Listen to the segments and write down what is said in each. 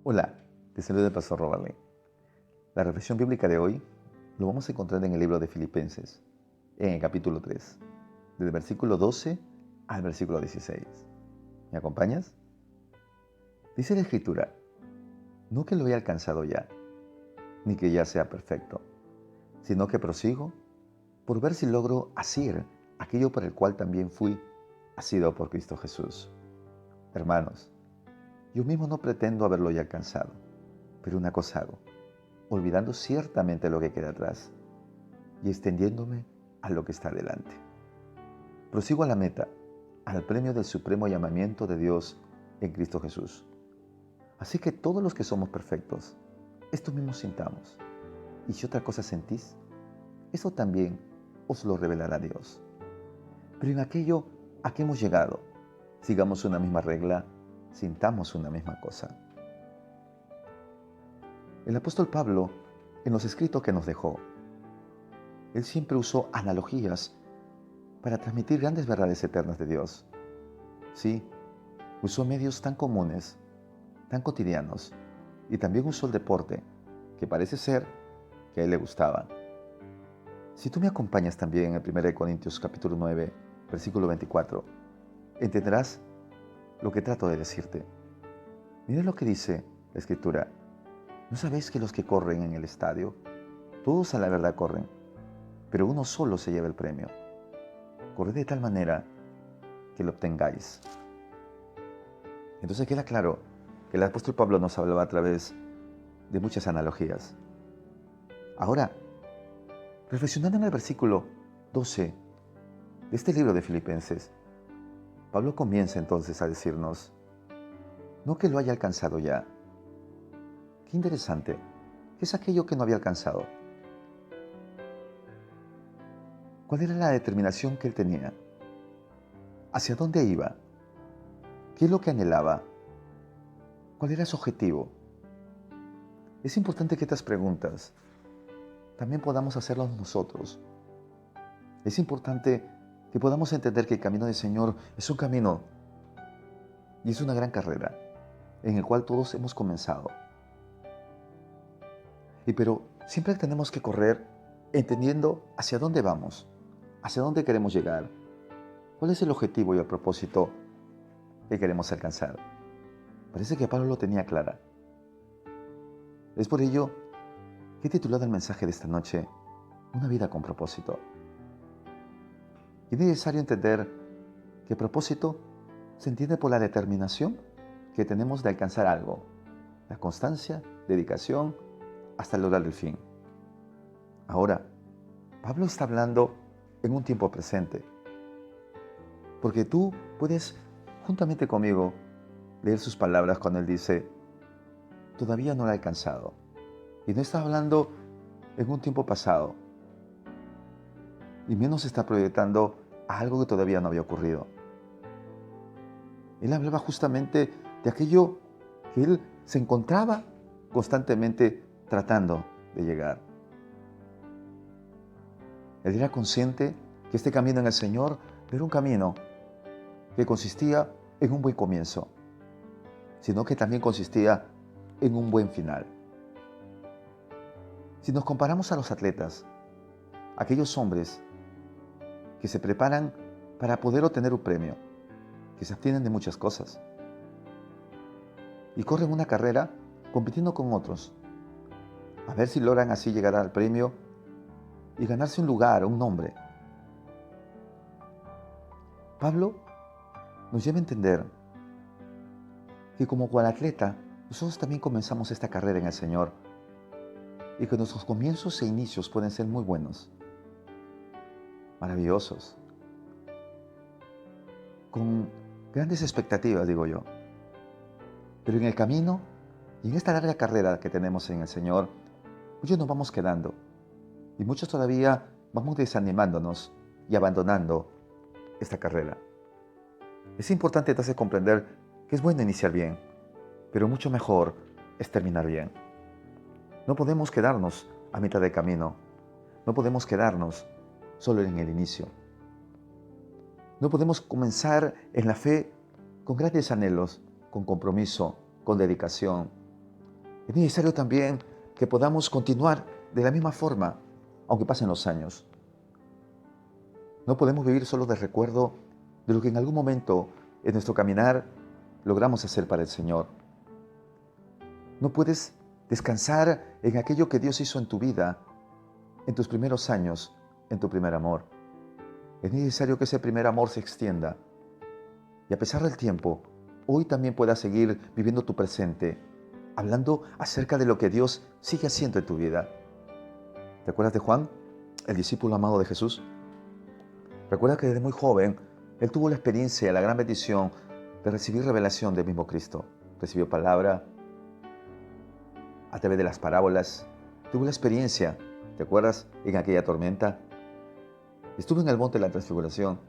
Hola, te saluda el pastor Roberle. La reflexión bíblica de hoy lo vamos a encontrar en el libro de Filipenses, en el capítulo 3, del versículo 12 al versículo 16. ¿Me acompañas? Dice la Escritura, no que lo haya alcanzado ya, ni que ya sea perfecto, sino que prosigo por ver si logro hacer aquello por el cual también fui asido por Cristo Jesús. Hermanos, yo mismo no pretendo haberlo ya alcanzado, pero una cosa hago, olvidando ciertamente lo que queda atrás y extendiéndome a lo que está delante. Prosigo a la meta, al premio del supremo llamamiento de Dios en Cristo Jesús. Así que todos los que somos perfectos, esto mismo sintamos. Y si otra cosa sentís, eso también os lo revelará Dios. Pero en aquello a que hemos llegado, sigamos una misma regla, sintamos una misma cosa. El apóstol Pablo, en los escritos que nos dejó, él siempre usó analogías para transmitir grandes verdades eternas de Dios. Sí, usó medios tan comunes, tan cotidianos, y también usó el deporte, que parece ser que a él le gustaba. Si tú me acompañas también en 1 Corintios capítulo 9, versículo 24, entenderás lo que trato de decirte. Mira lo que dice la Escritura. ¿No sabéis que los que corren en el estadio, todos a la verdad corren, pero uno solo se lleva el premio? Corred de tal manera que lo obtengáis. Entonces queda claro que el apóstol Pablo nos hablaba a través de muchas analogías. Ahora, reflexionando en el versículo 12 de este libro de Filipenses, Pablo comienza entonces a decirnos, no que lo haya alcanzado ya. Qué interesante, ¿qué es aquello que no había alcanzado? ¿Cuál era la determinación que él tenía? ¿Hacia dónde iba? ¿Qué es lo que anhelaba? ¿Cuál era su objetivo? Es importante que estas preguntas también podamos hacerlas nosotros. Es importante que podamos entender que el camino del Señor es un camino y es una gran carrera en el cual todos hemos comenzado. Pero siempre tenemos que correr entendiendo hacia dónde vamos, hacia dónde queremos llegar, cuál es el objetivo y el propósito que queremos alcanzar. Parece que Pablo lo tenía clara. Es por ello que he titulado el mensaje de esta noche, Una vida con propósito. Y es necesario entender que propósito se entiende por la determinación que tenemos de alcanzar algo, la constancia, dedicación, hasta lograr el fin. Ahora, Pablo está hablando en un tiempo presente, porque tú puedes, juntamente conmigo, leer sus palabras cuando él dice, todavía no lo he alcanzado. Y no está hablando en un tiempo pasado, y menos está proyectando a algo que todavía no había ocurrido. Él hablaba justamente de aquello que él se encontraba constantemente tratando de llegar. Él era consciente que este camino en el Señor no era un camino que consistía en un buen comienzo, sino que también consistía en un buen final. Si nos comparamos a los atletas, aquellos hombres que se preparan para poder obtener un premio, que se abstienen de muchas cosas, y corren una carrera compitiendo con otros, a ver si logran así llegar al premio y ganarse un lugar, un nombre. Pablo nos lleva a entender que como cual atleta, nosotros también comenzamos esta carrera en el Señor y que nuestros comienzos e inicios pueden ser muy buenos, maravillosos, con grandes expectativas, digo yo. Pero en el camino y en esta larga carrera que tenemos en el Señor, muchos nos vamos quedando y muchos todavía vamos desanimándonos y abandonando esta carrera. Es importante entonces comprender que es bueno iniciar bien, pero mucho mejor es terminar bien. No podemos quedarnos a mitad de camino, no podemos quedarnos solo en el inicio. No podemos comenzar en la fe con grandes anhelos, con compromiso, con dedicación, Es necesario también que podamos continuar de la misma forma, aunque pasen los años. No podemos vivir solo de recuerdo de lo que en algún momento en nuestro caminar logramos hacer para el Señor. No puedes descansar en aquello que Dios hizo en tu vida, en tus primeros años, en tu primer amor. Es necesario que ese primer amor se extienda y a pesar del tiempo, hoy también puedas seguir viviendo tu presente, hablando acerca de lo que Dios sigue haciendo en tu vida. ¿Te acuerdas de Juan, el discípulo amado de Jesús? Recuerda que desde muy joven, él tuvo la experiencia, la gran bendición de recibir revelación del mismo Cristo. Recibió palabra a través de las parábolas. Tuvo la experiencia, ¿te acuerdas? En aquella tormenta. Estuvo en el monte de la transfiguración.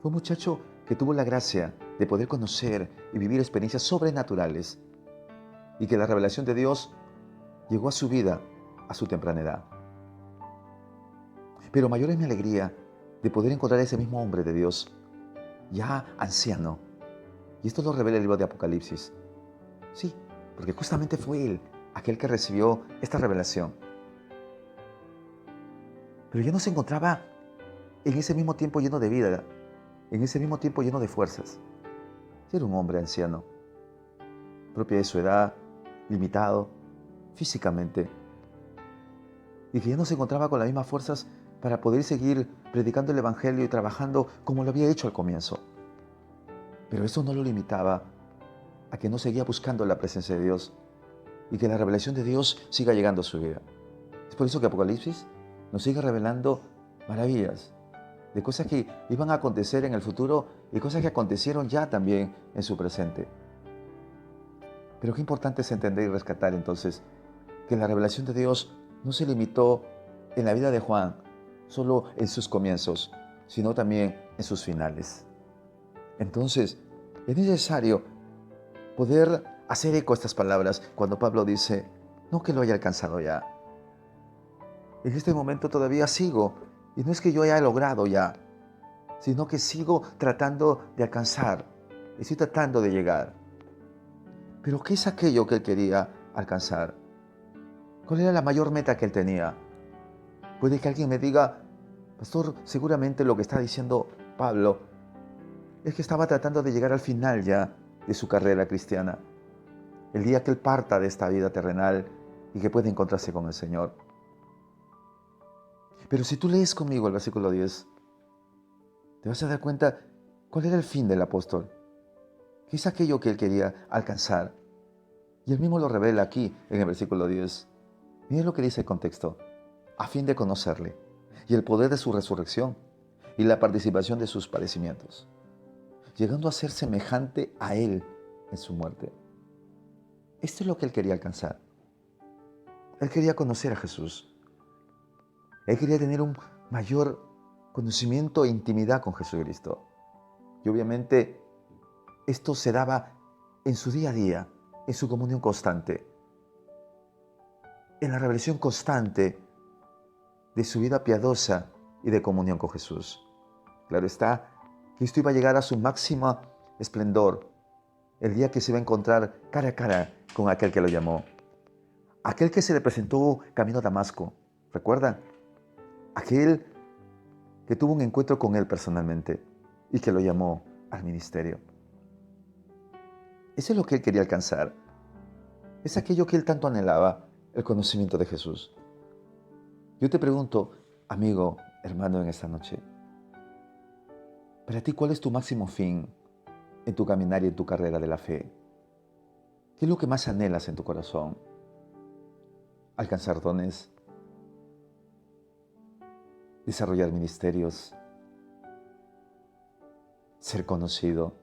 Fue un muchacho que tuvo la gracia de poder conocer y vivir experiencias sobrenaturales y que la revelación de Dios llegó a su vida a su temprana edad. Pero mayor es mi alegría de poder encontrar a ese mismo hombre de Dios, ya anciano. Y esto lo revela el libro de Apocalipsis. Sí, porque justamente fue él aquel que recibió esta revelación. Pero ya no se encontraba en ese mismo tiempo lleno de vida, en ese mismo tiempo lleno de fuerzas. Era un hombre anciano, propio de su edad, limitado físicamente, y que ya no se encontraba con las mismas fuerzas para poder seguir predicando el Evangelio y trabajando como lo había hecho al comienzo. Pero eso no lo limitaba a que no seguía buscando la presencia de Dios y que la revelación de Dios siga llegando a su vida. Es por eso que Apocalipsis nos sigue revelando maravillas de cosas que iban a acontecer en el futuro y cosas que acontecieron ya también en su presente. Pero qué importante es entender y rescatar entonces que la revelación de Dios no se limitó en la vida de Juan solo en sus comienzos, sino también en sus finales. Entonces, es necesario poder hacer eco a estas palabras cuando Pablo dice, no que lo haya alcanzado ya. En este momento todavía sigo, y no es que yo haya logrado ya, sino que sigo tratando de alcanzar, estoy tratando de llegar. Pero ¿qué es aquello que él quería alcanzar? ¿Cuál era la mayor meta que él tenía? Puede que alguien me diga, pastor, seguramente lo que está diciendo Pablo es que estaba tratando de llegar al final ya de su carrera cristiana, el día que él parta de esta vida terrenal y que puede encontrarse con el Señor. Pero si tú lees conmigo el versículo 10, te vas a dar cuenta cuál era el fin del apóstol, qué es aquello que él quería alcanzar. Y él mismo lo revela aquí en el versículo 10. Miren lo que dice el contexto, a fin de conocerle y el poder de su resurrección y la participación de sus padecimientos, llegando a ser semejante a él en su muerte. Esto es lo que él quería alcanzar. Él quería conocer a Jesús. Él quería tener un mayor conocimiento e intimidad con Jesucristo. Y obviamente esto se daba en su día a día, en su comunión constante, en la revelación constante de su vida piadosa y de comunión con Jesús. Claro está que esto iba a llegar a su máximo esplendor el día que se iba a encontrar cara a cara con aquel que lo llamó. Aquel que se le presentó camino a Damasco. ¿Recuerdan? Aquel que tuvo un encuentro con él personalmente y que lo llamó al ministerio. Eso es lo que él quería alcanzar. Es aquello que él tanto anhelaba, el conocimiento de Jesús. Yo te pregunto, amigo, hermano, en esta noche, para ti, ¿cuál es tu máximo fin en tu caminar y en tu carrera de la fe? ¿Qué es lo que más anhelas en tu corazón? ¿Alcanzar dones? ¿Desarrollar ministerios? ¿Ser conocido?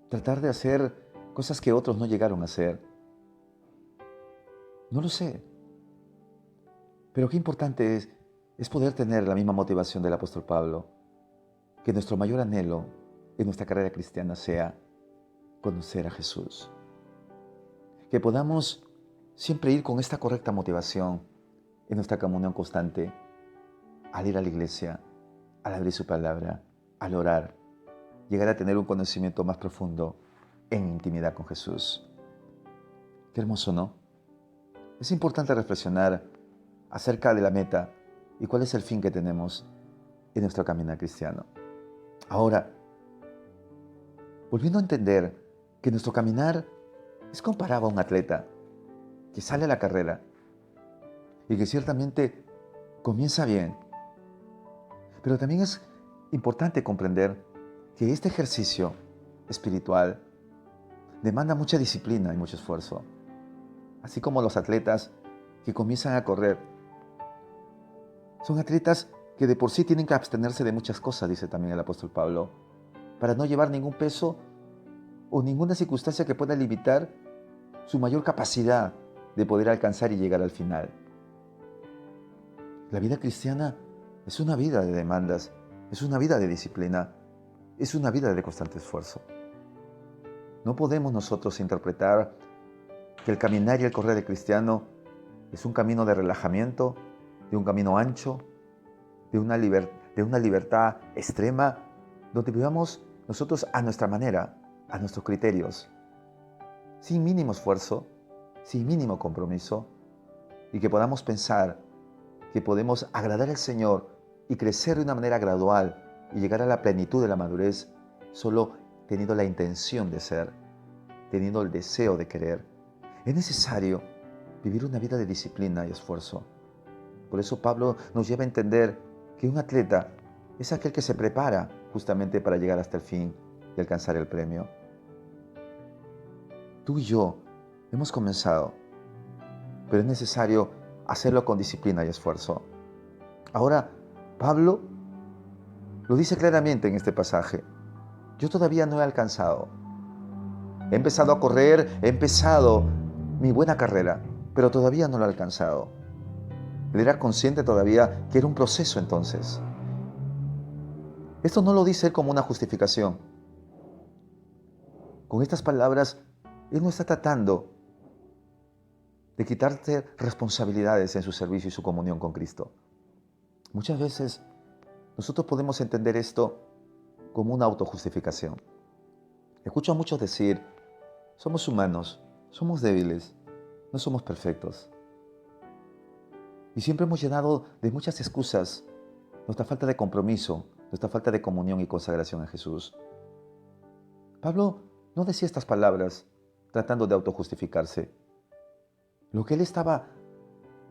¿Tratar de hacer cosas que otros no llegaron a hacer? No lo sé. Pero qué importante es poder tener la misma motivación del apóstol Pablo, que nuestro mayor anhelo en nuestra carrera cristiana sea conocer a Jesús. Que podamos siempre ir con esta correcta motivación en nuestra comunión constante, al ir a la iglesia, al abrir su palabra, al orar, llegar a tener un conocimiento más profundo en intimidad con Jesús. Qué hermoso, ¿no? Es importante reflexionar acerca de la meta y cuál es el fin que tenemos en nuestro caminar cristiano. Ahora, volviendo a entender que nuestro caminar es comparado a un atleta que sale a la carrera y que ciertamente comienza bien, pero también es importante comprender que este ejercicio espiritual demanda mucha disciplina y mucho esfuerzo, así como los atletas que comienzan a correr. Son atletas que de por sí tienen que abstenerse de muchas cosas, dice también el apóstol Pablo, para no llevar ningún peso o ninguna circunstancia que pueda limitar su mayor capacidad de poder alcanzar y llegar al final. La vida cristiana es una vida de demandas, es una vida de disciplina, es una vida de constante esfuerzo. No podemos nosotros interpretar que el caminar y el correr del cristiano es un camino de relajamiento, de un camino ancho, de una libertad extrema, donde vivamos nosotros a nuestra manera, a nuestros criterios, sin mínimo esfuerzo, sin mínimo compromiso, y que podamos pensar que podemos agradar al Señor y crecer de una manera gradual y llegar a la plenitud de la madurez solo teniendo la intención de ser, teniendo el deseo de querer. Es necesario vivir una vida de disciplina y esfuerzo. Por eso Pablo nos lleva a entender que un atleta es aquel que se prepara justamente para llegar hasta el fin y alcanzar el premio. Tú y yo hemos comenzado, pero es necesario hacerlo con disciplina y esfuerzo. Ahora, Pablo lo dice claramente en este pasaje. Yo todavía no he alcanzado. He empezado a correr, he empezado mi buena carrera, pero todavía no lo he alcanzado. Él era consciente todavía que era un proceso entonces. Esto no lo dice él como una justificación. Con estas palabras, él no está tratando de quitarte responsabilidades en su servicio y su comunión con Cristo. Muchas veces nosotros podemos entender esto como una autojustificación. Escucho a muchos decir, somos humanos, somos débiles, no somos perfectos. Y siempre hemos llenado de muchas excusas nuestra falta de compromiso, nuestra falta de comunión y consagración a Jesús. Pablo no decía estas palabras tratando de autojustificarse. Lo que él estaba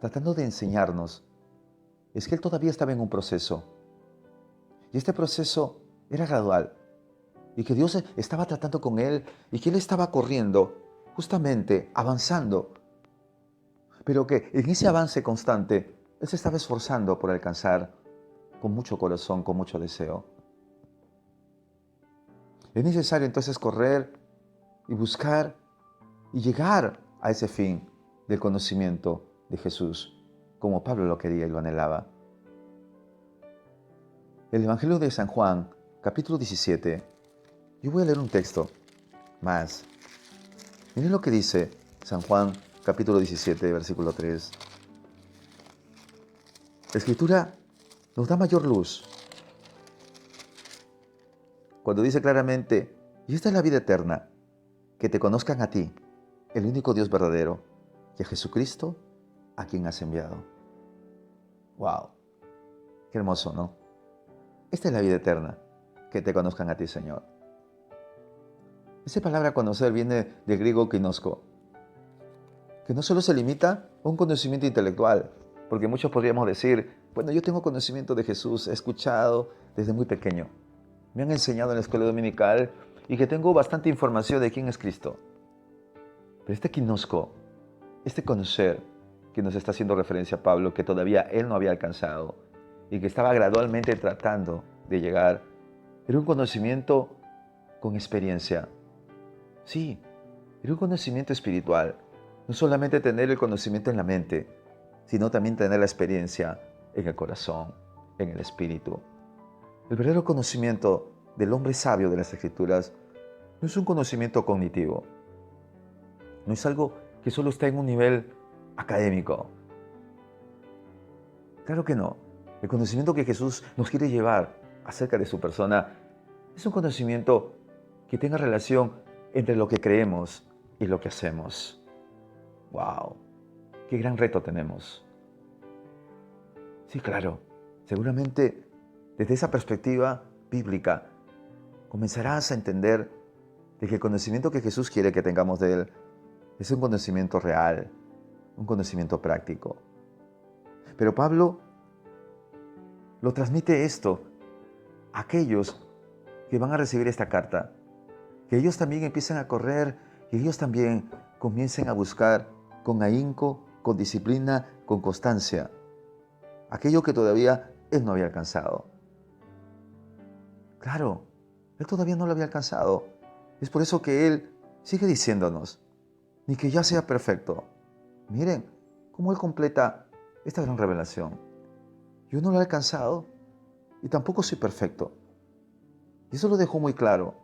tratando de enseñarnos es que él todavía estaba en un proceso. Y este proceso era gradual. Y que Dios estaba tratando con él y que él estaba corriendo, justamente avanzando. Pero que en ese avance constante, él se estaba esforzando por alcanzar con mucho corazón, con mucho deseo. Es necesario entonces correr y buscar y llegar a ese fin del conocimiento de Jesús, como Pablo lo quería y lo anhelaba. El Evangelio de San Juan, capítulo 17. Yo voy a leer un texto más. Miren lo que dice San Juan, capítulo 17, versículo 3. La Escritura nos da mayor luz cuando dice claramente, y esta es la vida eterna, que te conozcan a ti, el único Dios verdadero, y a Jesucristo, a quien has enviado. ¡Wow! Qué hermoso, ¿no? Esta es la vida eterna, que te conozcan a ti, Señor. Esa palabra conocer viene del griego ginosko, que no solo se limita a un conocimiento intelectual, porque muchos podríamos decir, bueno, yo tengo conocimiento de Jesús, he escuchado desde muy pequeño. Me han enseñado en la escuela dominical y que tengo bastante información de quién es Cristo. Pero este ginosko, este conocer que nos está haciendo referencia a Pablo, que todavía él no había alcanzado y que estaba gradualmente tratando de llegar, era un conocimiento con experiencia. Sí, era un conocimiento espiritual. No solamente tener el conocimiento en la mente, sino también tener la experiencia en el corazón, en el espíritu. El verdadero conocimiento del hombre sabio de las Escrituras no es un conocimiento cognitivo. No es algo que solo está en un nivel académico. Claro que no. El conocimiento que Jesús nos quiere llevar acerca de su persona es un conocimiento que tenga relación entre lo que creemos y lo que hacemos. ¡Wow! ¡Qué gran reto tenemos! Sí, claro. Seguramente desde esa perspectiva bíblica comenzarás a entender de que el conocimiento que Jesús quiere que tengamos de Él es un conocimiento real, un conocimiento práctico. Pero Pablo lo transmite esto a aquellos que van a recibir esta carta, que ellos también empiecen a correr, que ellos también comiencen a buscar con ahínco, con disciplina, con constancia, aquello que todavía él no había alcanzado. Claro, él todavía no lo había alcanzado. Es por eso que él sigue diciéndonos, ni que ya sea perfecto. Miren cómo él completa esta gran revelación. Yo no lo he alcanzado y tampoco soy perfecto. Y eso lo dejó muy claro.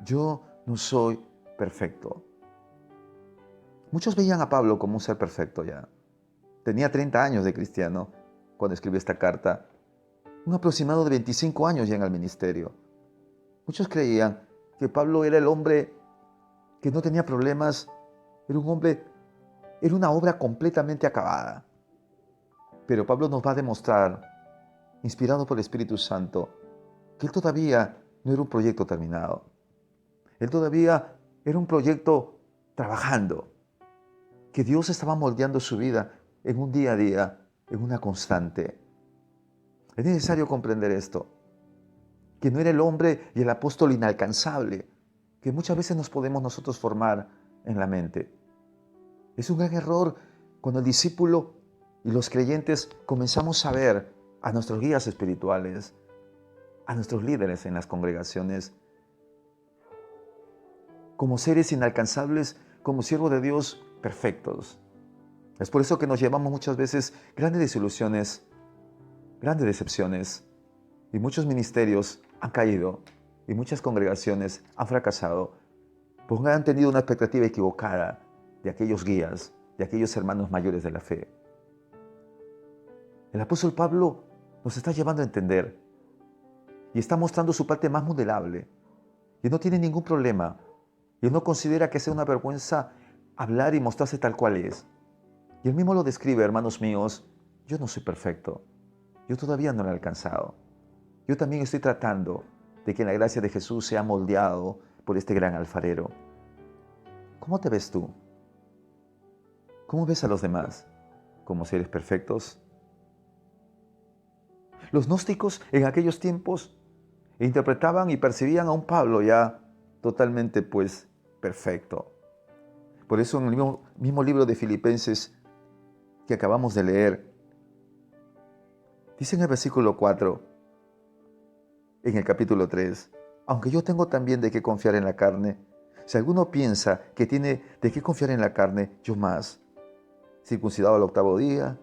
Yo no soy perfecto. Muchos veían a Pablo como un ser perfecto ya. Tenía 30 años de cristiano cuando escribió esta carta. Un aproximado de 25 años ya en el ministerio. Muchos creían que Pablo era el hombre que no tenía problemas. Era un hombre, era una obra completamente acabada. Pero Pablo nos va a demostrar, inspirado por el Espíritu Santo, que él todavía no era un proyecto terminado. Él todavía era un proyecto trabajando, que Dios estaba moldeando su vida en un día a día, en una constante. Es necesario comprender esto, que no era el hombre y el apóstol inalcanzable, que muchas veces nos podemos nosotros formar en la mente. Es un gran error cuando el discípulo y los creyentes comenzamos a ver a nuestros guías espirituales, a nuestros líderes en las congregaciones, como seres inalcanzables, como siervos de Dios perfectos. Es por eso que nos llevamos muchas veces grandes desilusiones, grandes decepciones, y muchos ministerios han caído, y muchas congregaciones han fracasado, porque han tenido una expectativa equivocada de aquellos guías, de aquellos hermanos mayores de la fe. El apóstol Pablo nos está llevando a entender y está mostrando su parte más vulnerable, y no tiene ningún problema, y él no considera que sea una vergüenza hablar y mostrarse tal cual es. Y él mismo lo describe, hermanos míos, yo no soy perfecto, yo todavía no lo he alcanzado. Yo también estoy tratando de que la gracia de Jesús sea moldeado por este gran alfarero. ¿Cómo te ves tú? ¿Cómo ves a los demás? ¿Como seres perfectos? Los gnósticos en aquellos tiempos interpretaban y percibían a un Pablo ya totalmente perfecto. Por eso en el mismo libro de Filipenses que acabamos de leer, dice en el versículo 4, en el capítulo 3, aunque yo tengo también de qué confiar en la carne, si alguno piensa que tiene de qué confiar en la carne, yo más, circuncidado al 8º día,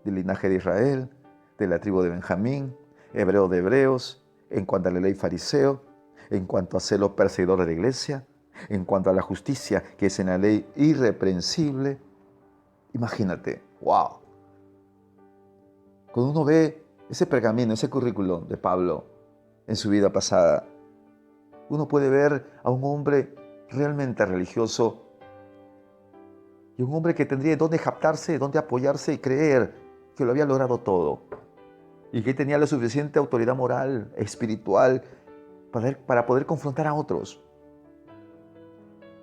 del linaje de Israel, de la tribu de Benjamín, hebreo de hebreos, en cuanto a la ley fariseo, en cuanto a celo perseguidor de la iglesia, en cuanto a la justicia que es en la ley irreprensible. Imagínate, wow. Cuando uno ve ese pergamino, ese currículum de Pablo en su vida pasada, uno puede ver a un hombre realmente religioso y un hombre que tendría dónde jactarse, dónde apoyarse y creer que lo había logrado todo y que tenía la suficiente autoridad moral, espiritual, para poder confrontar a otros.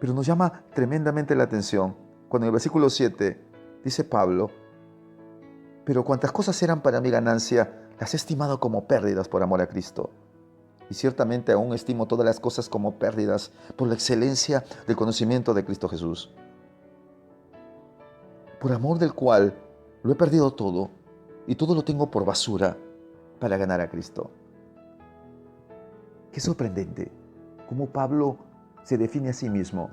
Pero nos llama tremendamente la atención cuando en el versículo 7 dice Pablo, pero cuantas cosas eran para mi ganancia, las he estimado como pérdidas por amor a Cristo. Y ciertamente aún estimo todas las cosas como pérdidas por la excelencia del conocimiento de Cristo Jesús, por amor del cual lo he perdido todo y todo lo tengo por basura para ganar a Cristo. Qué sorprendente cómo Pablo se define a sí mismo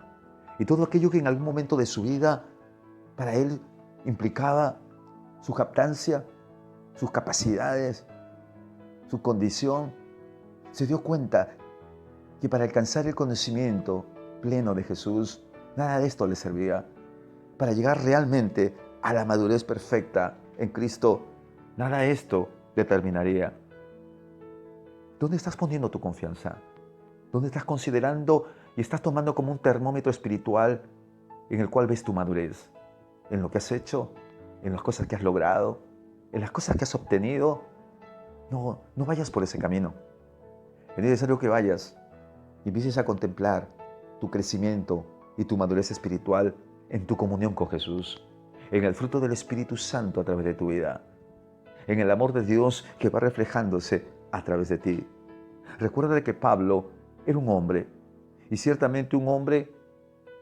y todo aquello que en algún momento de su vida para él implicaba su jactancia, sus capacidades, su condición, se dio cuenta que para alcanzar el conocimiento pleno de Jesús, nada de esto le servía. Para llegar realmente a la madurez perfecta en Cristo, nada de esto determinaría. ¿Dónde estás poniendo tu confianza? ¿Dónde estás considerando y estás tomando como un termómetro espiritual en el cual ves tu madurez? en lo que has hecho, en las cosas que has logrado, en las cosas que has obtenido. No vayas por ese camino. Es necesario que vayas y empieces a contemplar tu crecimiento y tu madurez espiritual en tu comunión con Jesús, en el fruto del Espíritu Santo a través de tu vida, en el amor de Dios que va reflejándose a través de ti. Recuerda que Pablo era un hombre, y ciertamente un hombre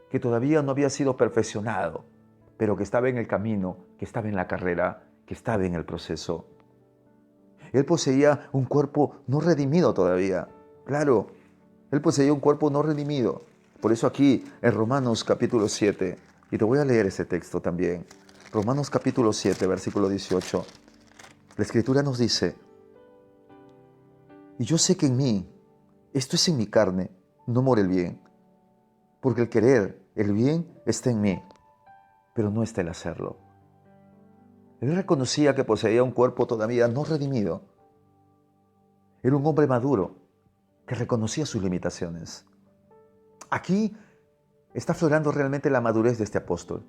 que todavía no había sido perfeccionado, pero que estaba en el camino, que estaba en la carrera, que estaba en el proceso. Él poseía un cuerpo no redimido todavía. Claro, él poseía un cuerpo no redimido. Por eso aquí, en Romanos capítulo 7, y te voy a leer ese texto también. Romanos capítulo 7, versículo 18. La Escritura nos dice: y yo sé que en mí, esto es en mi carne, no mora el bien. Porque el querer, el bien, está en mí, pero no está el hacerlo. Él reconocía que poseía un cuerpo todavía no redimido. Era un hombre maduro que reconocía sus limitaciones. Aquí está aflorando realmente la madurez de este apóstol,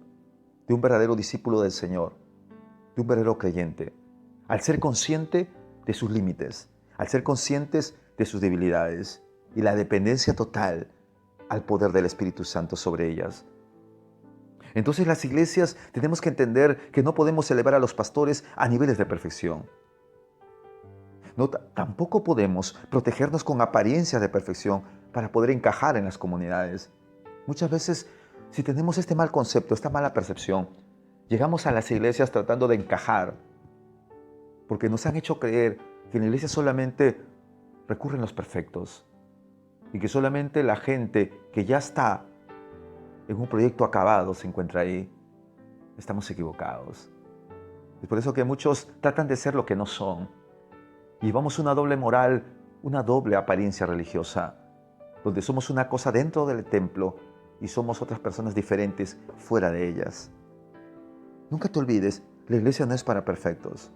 de un verdadero discípulo del Señor, de un verdadero creyente, al ser consciente de sus límites, al ser conscientes de sus debilidades y la dependencia total al poder del Espíritu Santo sobre ellas. Entonces las iglesias tenemos que entender que no podemos elevar a los pastores a niveles de perfección. Tampoco podemos protegernos con apariencias de perfección para poder encajar en las comunidades. Muchas veces, si tenemos este mal concepto, esta mala percepción, llegamos a las iglesias tratando de encajar, porque nos han hecho creer que en la iglesia solamente recurren los perfectos y que solamente la gente que ya está en un proyecto acabado se encuentra ahí. Estamos equivocados. Es por eso que muchos tratan de ser lo que no son. Y llevamos una doble moral, una doble apariencia religiosa, donde somos una cosa dentro del templo y somos otras personas diferentes fuera de ellas. Nunca te olvides, la iglesia no es para perfectos.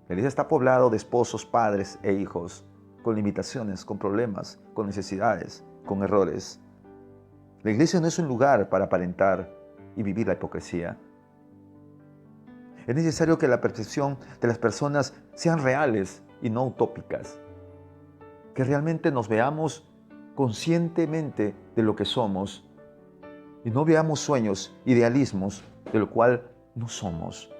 La iglesia está poblada de esposos, padres e hijos, con limitaciones, con problemas, con necesidades, con errores. La iglesia no es un lugar para aparentar y vivir la hipocresía. Es necesario que la percepción de las personas sean reales y no utópicas. Que realmente nos veamos conscientemente de lo que somos y no veamos sueños, idealismos, de lo cual no somos.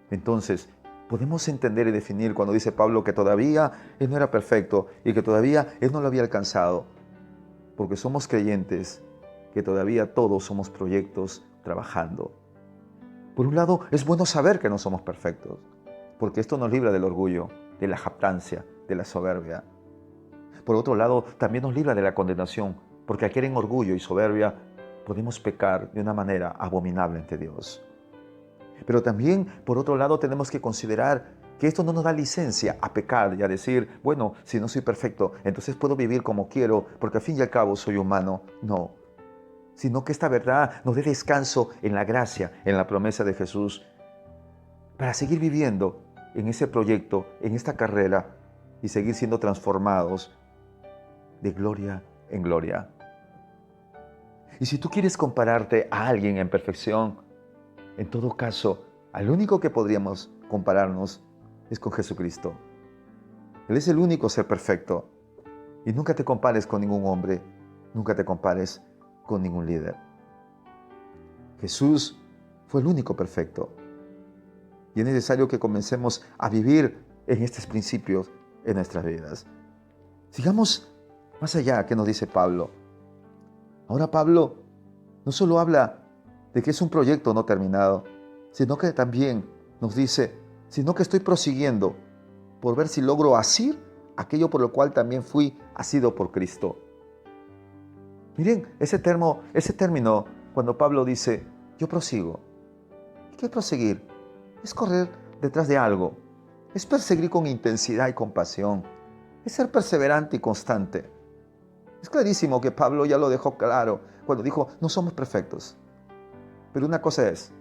Entonces, podemos entender y definir cuando dice Pablo que todavía él no era perfecto y que todavía él no lo había alcanzado, porque somos creyentes que todavía todos somos proyectos trabajando. Por un lado, es bueno saber que no somos perfectos, porque esto nos libra del orgullo, de la jactancia, de la soberbia. Por otro lado, también nos libra de la condenación, porque al caer en orgullo y soberbia podemos pecar de una manera abominable ante Dios. Pero también, por otro lado, tenemos que considerar que esto no nos da licencia a pecar y a decir, bueno, si no soy perfecto, entonces puedo vivir como quiero, porque al fin y al cabo soy humano. No, sino que esta verdad nos dé descanso en la gracia, en la promesa de Jesús, para seguir viviendo en ese proyecto, en esta carrera, y seguir siendo transformados de gloria en gloria. Y si tú quieres compararte a alguien en perfección, en todo caso, al único que podríamos compararnos es con Jesucristo. Él es el único ser perfecto. Y nunca te compares con ningún hombre, nunca te compares con ningún líder. Jesús fue el único perfecto. Y es necesario que comencemos a vivir en estos principios en nuestras vidas. Sigamos más allá que nos dice Pablo. Ahora Pablo no solo habla de que es un proyecto no terminado, sino que también nos dice, sino que estoy prosiguiendo por ver si logro asir aquello por lo cual también fui asido por Cristo. Miren, ese término, cuando Pablo dice, yo prosigo. ¿Qué es proseguir? Es correr detrás de algo. Es perseguir con intensidad y compasión. Es ser perseverante y constante. Es clarísimo que Pablo ya lo dejó claro cuando dijo, no somos perfectos. Pero una cosa es,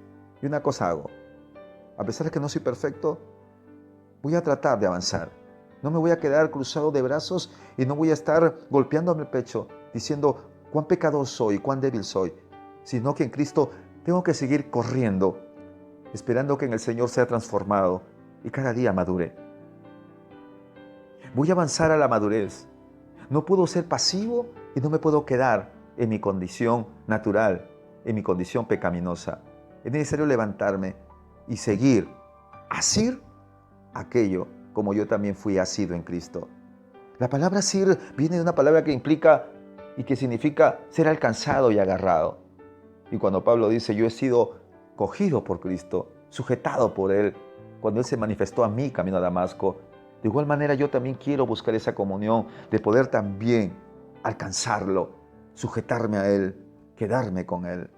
y una cosa hago. A pesar de que no soy perfecto, voy a tratar de avanzar. No me voy a quedar cruzado de brazos y no voy a estar golpeándome el pecho diciendo cuán pecador soy, cuán débil soy, sino que en Cristo tengo que seguir corriendo, esperando que en el Señor sea transformado y cada día madure. Voy a avanzar a la madurez. No puedo ser pasivo y no me puedo quedar en mi condición natural, en mi condición pecaminosa. Es necesario levantarme y seguir, asir aquello como yo también fui asido en Cristo. La palabra asir viene de una palabra que implica y que significa ser alcanzado y agarrado. Y cuando Pablo dice, yo he sido cogido por Cristo, sujetado por Él, cuando Él se manifestó a mí camino a Damasco, de igual manera yo también quiero buscar esa comunión de poder también alcanzarlo, sujetarme a Él, quedarme con Él.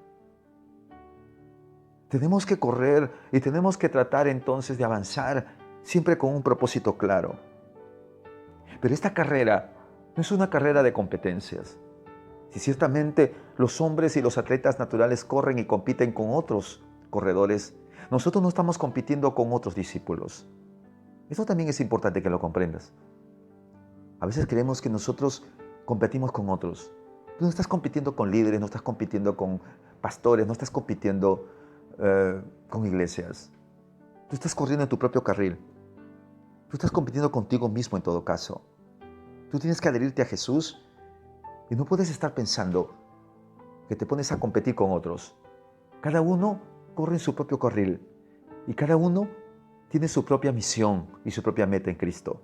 Tenemos que correr y tenemos que tratar entonces de avanzar siempre con un propósito claro. Pero esta carrera no es una carrera de competencias. Si ciertamente los hombres y los atletas naturales corren y compiten con otros corredores, nosotros no estamos compitiendo con otros discípulos. Esto también es importante que lo comprendas. A veces creemos que nosotros competimos con otros. Tú no estás compitiendo con líderes, no estás compitiendo con pastores, no estás compitiendo con iglesias. Tú estás corriendo en tu propio carril. Tú estás compitiendo contigo mismo en todo caso. Tú tienes que adherirte a Jesús y no puedes estar pensando que te pones a competir con otros. Cada uno corre en su propio carril y cada uno tiene su propia misión y su propia meta en Cristo.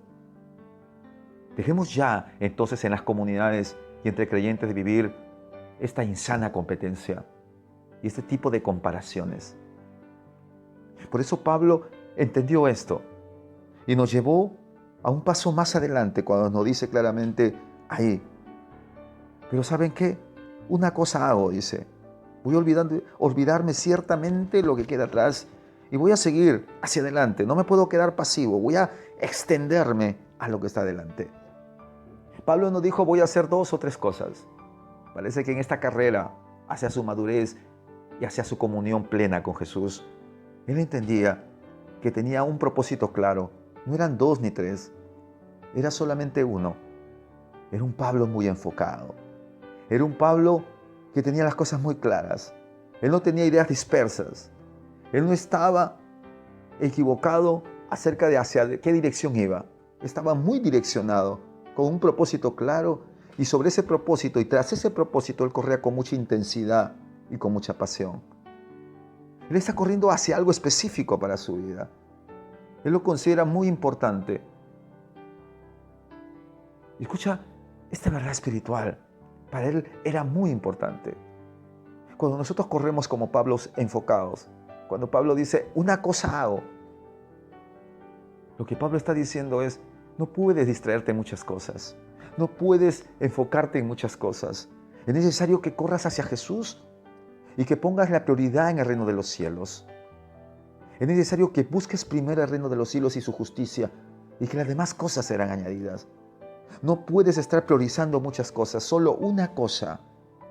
Dejemos ya entonces en las comunidades y entre creyentes de vivir esta insana competencia y este tipo de comparaciones. Por eso Pablo entendió esto y nos llevó a un paso más adelante cuando nos dice claramente ahí. Pero ¿saben qué? Una cosa hago, dice. Voy a olvidarme ciertamente lo que queda atrás y voy a seguir hacia adelante. No me puedo quedar pasivo. Voy a extenderme a lo que está adelante. Pablo nos dijo, voy a hacer 2 o 3 cosas. Parece que en esta carrera, hacia su madurez y hacia su comunión plena con Jesús, él entendía que tenía un propósito claro. No eran 2 ni 3, era solamente uno. Era un Pablo muy enfocado. Era un Pablo que tenía las cosas muy claras. Él no tenía ideas dispersas. Él no estaba equivocado acerca de hacia qué dirección iba. Estaba muy direccionado, con un propósito claro, y sobre ese propósito y tras ese propósito él corría con mucha intensidad y con mucha pasión. Él está corriendo hacia algo específico para su vida. Él lo considera muy importante. Y escucha, esta verdad espiritual para él era muy importante. Cuando nosotros corremos como Pablo enfocados, cuando Pablo dice, una cosa hago, lo que Pablo está diciendo es, no puedes distraerte en muchas cosas, no puedes enfocarte en muchas cosas. Es necesario que corras hacia Jesús y que pongas la prioridad en el reino de los cielos. Es necesario que busques primero el reino de los cielos y su justicia y que las demás cosas serán añadidas. No puedes estar priorizando muchas cosas, solo una cosa.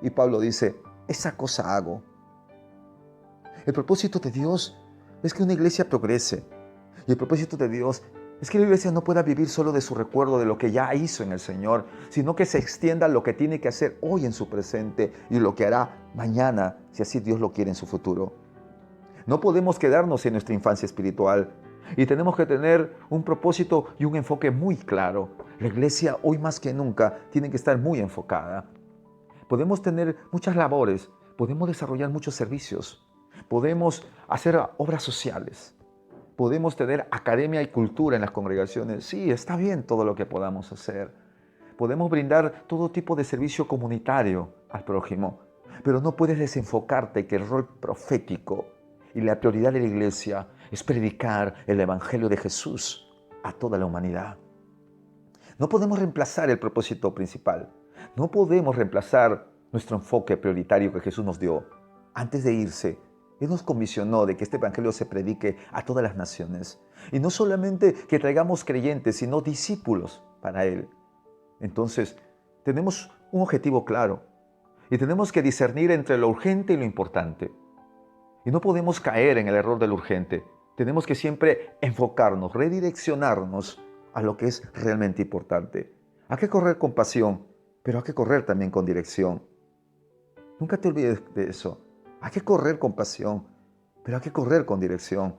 Y Pablo dice, esa cosa hago. El propósito de Dios es que una iglesia progrese. Y el propósito de Dios es que la iglesia no pueda vivir solo de su recuerdo de lo que ya hizo en el Señor, sino que se extienda lo que tiene que hacer hoy en su presente y lo que hará mañana, si así Dios lo quiere en su futuro. No podemos quedarnos en nuestra infancia espiritual y tenemos que tener un propósito y un enfoque muy claro. La iglesia hoy más que nunca tiene que estar muy enfocada. Podemos tener muchas labores, podemos desarrollar muchos servicios, podemos hacer obras sociales, podemos tener academia y cultura en las congregaciones. Sí, está bien todo lo que podamos hacer. Podemos brindar todo tipo de servicio comunitario al prójimo, pero no puedes desenfocarte que el rol profético y la prioridad de la iglesia es predicar el Evangelio de Jesús a toda la humanidad. No podemos reemplazar el propósito principal. No podemos reemplazar nuestro enfoque prioritario que Jesús nos dio. Antes de irse, Él nos comisionó de que este Evangelio se predique a todas las naciones. Y no solamente que traigamos creyentes, sino discípulos para Él. Entonces, tenemos un objetivo claro. Y tenemos que discernir entre lo urgente y lo importante. Y no podemos caer en el error del urgente. Tenemos que siempre enfocarnos, redireccionarnos a lo que es realmente importante. Hay que correr con pasión, pero hay que correr también con dirección. Nunca te olvides de eso. Hay que correr con pasión, pero hay que correr con dirección.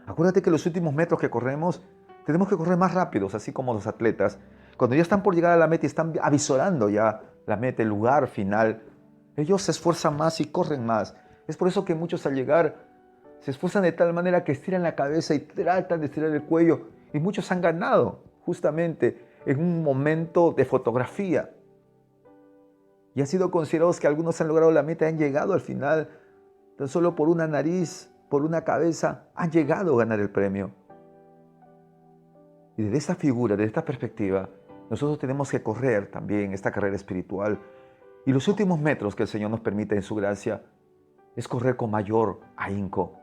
Acuérdate que los últimos metros que corremos, tenemos que correr más rápidos, así como los atletas. Cuando ya están por llegar a la meta y están avisorando ya la meta, el lugar final, ellos se esfuerzan más y corren más. Es por eso que muchos al llegar se esfuerzan de tal manera que estiran la cabeza y tratan de estirar el cuello. Y muchos han ganado justamente en un momento de fotografía. Y ha sido considerados que algunos han logrado la meta y han llegado al final. Tan solo por una nariz, por una cabeza, han llegado a ganar el premio. Y desde esta figura, desde esta perspectiva, nosotros tenemos que correr también esta carrera espiritual. Y los últimos metros que el Señor nos permite en su gracia es correr con mayor ahínco.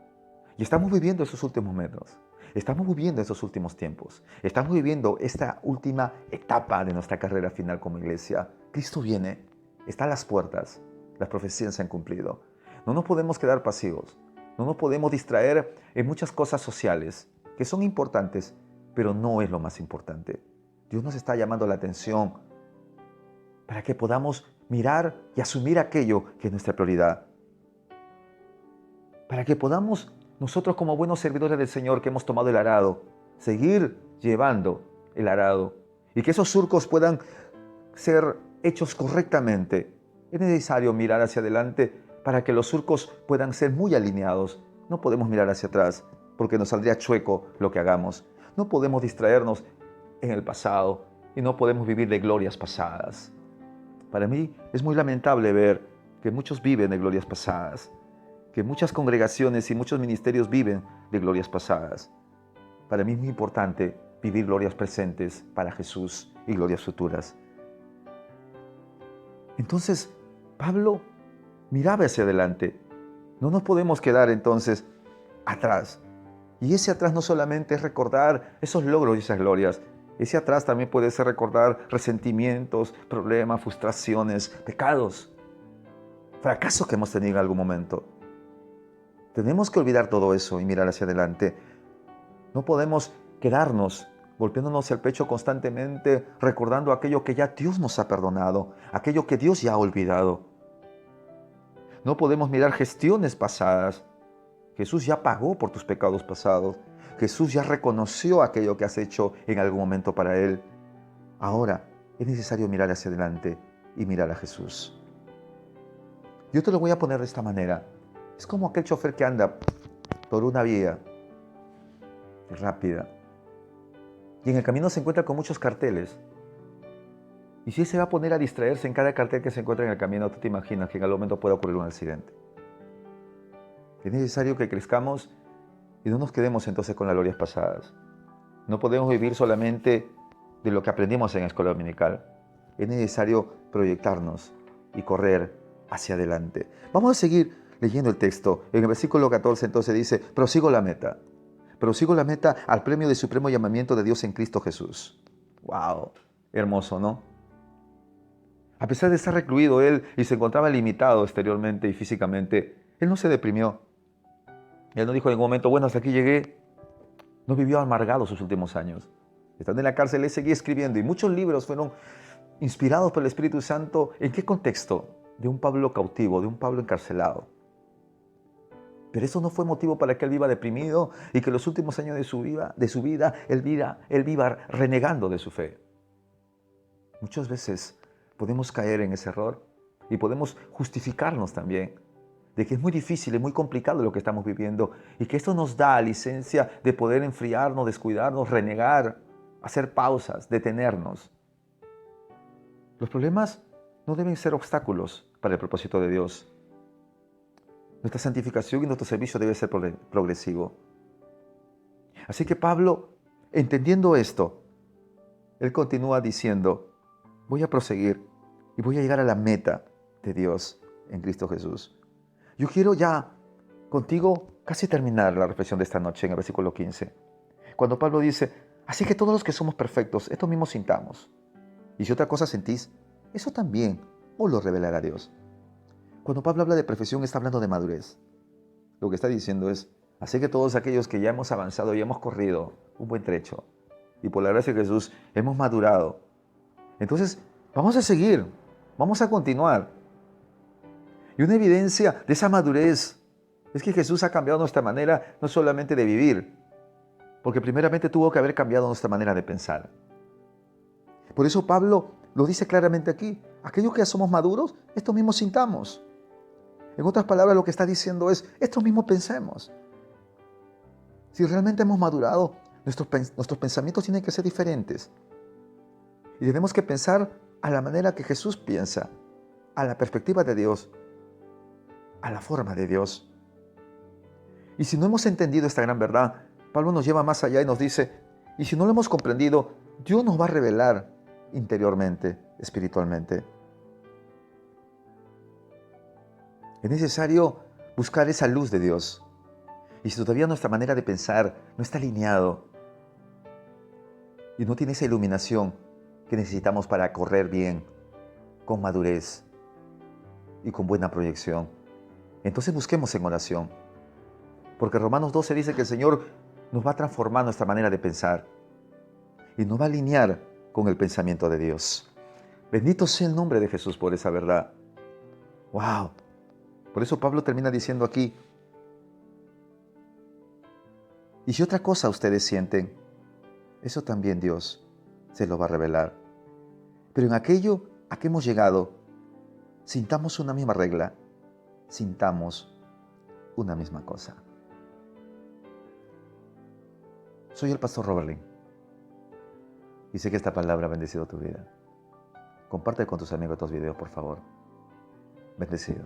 Y estamos viviendo esos últimos metros. Estamos viviendo esos últimos tiempos. Estamos viviendo esta última etapa de nuestra carrera final como iglesia. Cristo viene, está a las puertas. Las profecías se han cumplido. No nos podemos quedar pasivos. No nos podemos distraer en muchas cosas sociales que son importantes, pero no es lo más importante. Dios nos está llamando la atención para que podamos mirar y asumir aquello que es nuestra prioridad. Para que podamos nosotros como buenos servidores del Señor que hemos tomado el arado, seguir llevando el arado y que esos surcos puedan ser hechos correctamente. Es necesario mirar hacia adelante para que los surcos puedan ser muy alineados. No podemos mirar hacia atrás porque nos saldría chueco lo que hagamos. No podemos distraernos en el pasado y no podemos vivir de glorias pasadas. Para mí es muy lamentable ver que muchos viven de glorias pasadas, que muchas congregaciones y muchos ministerios viven de glorias pasadas. Para mí es muy importante vivir glorias presentes para Jesús y glorias futuras. Entonces, Pablo miraba hacia adelante. No nos podemos quedar entonces atrás. Y ese atrás no solamente es recordar esos logros y esas glorias. Ese atrás también puede ser recordar resentimientos, problemas, frustraciones, pecados, fracasos que hemos tenido en algún momento. Tenemos que olvidar todo eso y mirar hacia adelante. No podemos quedarnos golpeándonos el pecho constantemente, recordando aquello que ya Dios nos ha perdonado, aquello que Dios ya ha olvidado. No podemos mirar gestiones pasadas. Jesús ya pagó por tus pecados pasados. Jesús ya reconoció aquello que has hecho en algún momento para Él. Ahora es necesario mirar hacia adelante y mirar a Jesús. Yo te lo voy a poner de esta manera. Es como aquel chofer que anda por una vía rápida y en el camino se encuentra con muchos carteles. Y si él se va a poner a distraerse en cada cartel que se encuentra en el camino, tú te imaginas que en algún momento puede ocurrir un accidente. Es necesario que crezcamos y no nos quedemos entonces con las glorias pasadas. No podemos vivir solamente de lo que aprendimos en la escuela dominical. Es necesario proyectarnos y correr hacia adelante. Vamos a seguir leyendo el texto. En el versículo 14 entonces dice, prosigo la meta al premio de supremo llamamiento de Dios en Cristo Jesús. ¡Wow! Hermoso, ¿no? A pesar de estar recluido él y se encontraba limitado exteriormente y físicamente, él no se deprimió. Él no dijo en ningún momento, bueno, hasta aquí llegué. No vivió amargado sus últimos años. Estando en la cárcel, él seguía escribiendo y muchos libros fueron inspirados por el Espíritu Santo. ¿En qué contexto? De un Pablo cautivo, de un Pablo encarcelado. Pero eso no fue motivo para que él viva deprimido y que los últimos años de su vida él viva renegando de su fe. Muchas veces podemos caer en ese error y podemos justificarnos también de que es muy difícil y muy complicado lo que estamos viviendo y que esto nos da licencia de poder enfriarnos, descuidarnos, renegar, hacer pausas, detenernos. Los problemas no deben ser obstáculos para el propósito de Dios. Nuestra santificación y nuestro servicio debe ser progresivo. Así que Pablo, entendiendo esto, él continúa diciendo, voy a proseguir y voy a llegar a la meta de Dios en Cristo Jesús. Yo quiero ya contigo casi terminar la reflexión de esta noche en el versículo 15. Cuando Pablo dice, así que todos los que somos perfectos, esto mismo sintamos. Y si otra cosa sentís, eso también os lo revelará Dios. Cuando Pablo habla de perfección, está hablando de madurez. Lo que está diciendo es, así que todos aquellos que ya hemos avanzado y hemos corrido un buen trecho, y por la gracia de Jesús hemos madurado, entonces vamos a seguir, vamos a continuar. Y una evidencia de esa madurez es que Jesús ha cambiado nuestra manera no solamente de vivir, porque primeramente tuvo que haber cambiado nuestra manera de pensar. Por eso Pablo lo dice claramente aquí. Aquellos que ya somos maduros, esto mismo sintamos. En otras palabras, lo que está diciendo es, esto mismo pensemos. Si realmente hemos madurado, nuestros pensamientos tienen que ser diferentes. Y tenemos que pensar a la manera que Jesús piensa, a la perspectiva de Dios, a la forma de Dios. Y si no hemos entendido esta gran verdad, Pablo nos lleva más allá y nos dice, y si no lo hemos comprendido, Dios nos va a revelar interiormente, espiritualmente. Es necesario buscar esa luz de Dios. Y si todavía nuestra manera de pensar no está alineado y no tiene esa iluminación que necesitamos para correr bien, con madurez y con buena proyección, entonces busquemos en oración. Porque Romanos 12 dice que el Señor nos va a transformar nuestra manera de pensar y nos va a alinear con el pensamiento de Dios. Bendito sea el nombre de Jesús por esa verdad. ¡Wow! Por eso Pablo termina diciendo aquí, y si otra cosa ustedes sienten, eso también Dios se lo va a revelar. Pero en aquello a que hemos llegado, sintamos una misma regla, sintamos una misma cosa. Soy el pastor Robert Lin y sé que esta palabra ha bendecido tu vida. Comparte con tus amigos estos videos, por favor. Bendecido.